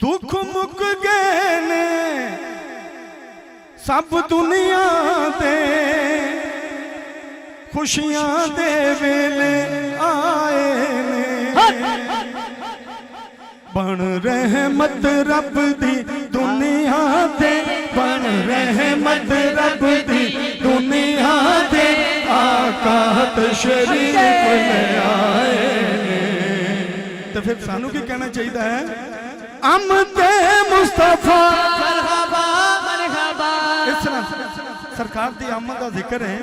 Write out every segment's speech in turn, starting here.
दुख मुक गए ने सब दुनिया दे, खुशियां दे वेले आए ने। बन रहमत रब दी दुनिया दे, बन रहमत रब दी दुनिया दे, आका तशरीफ ले आए ने। तो फिर सानू की कहना चाहिए है, अमदे मुस्तफा मरहबा मरहबा। इस तरह सरकार की आमद का जिक्र है,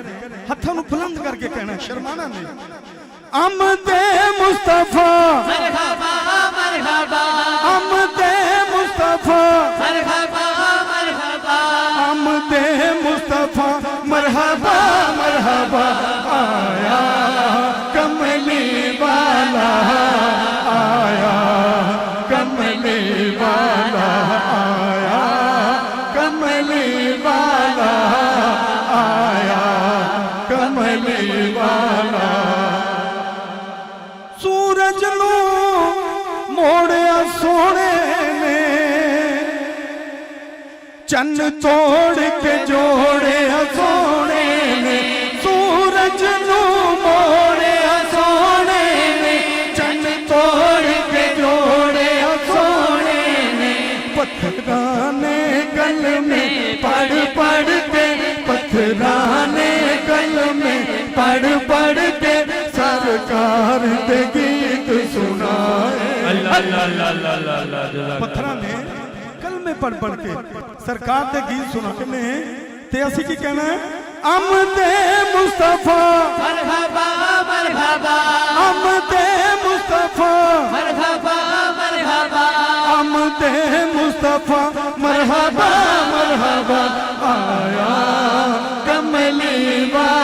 हथों को बुलंद करके कहना, शर्माना नहीं। अमदे मुस्तफा मरहबा मरहबा, अमदे मुस्तफा मरहबा मरहबा, अमदे मुस्तफा मरहबा मरहबा। आया कमली वाला, आया कमली वाला, आया कमली वाला, आया कमली वाला। सूरज नू मोड़िया सोने ने, चन्न तोड़ के जोड़िया सोने ने। सूरज नू मोड़िया सोने ने, चन्न तोड़ के जोड़िया सोने ने। पत्थराने गल में पढ़ पढ़ के, पत्थराने गल में पढ़ पढ़ के, सरकार दे गीत सुनाए। पत्थरां ने कल में पढ़ पढ़ के सरकार दे गीत सुनाने ते असी की कहना है, अमदे मुस्तफा मरहबा मरहबा, अमदे मुस्तफा मरहबा मरहबा, अमदे मुस्तफा मरहबा मरहबा। आया कमली वाला,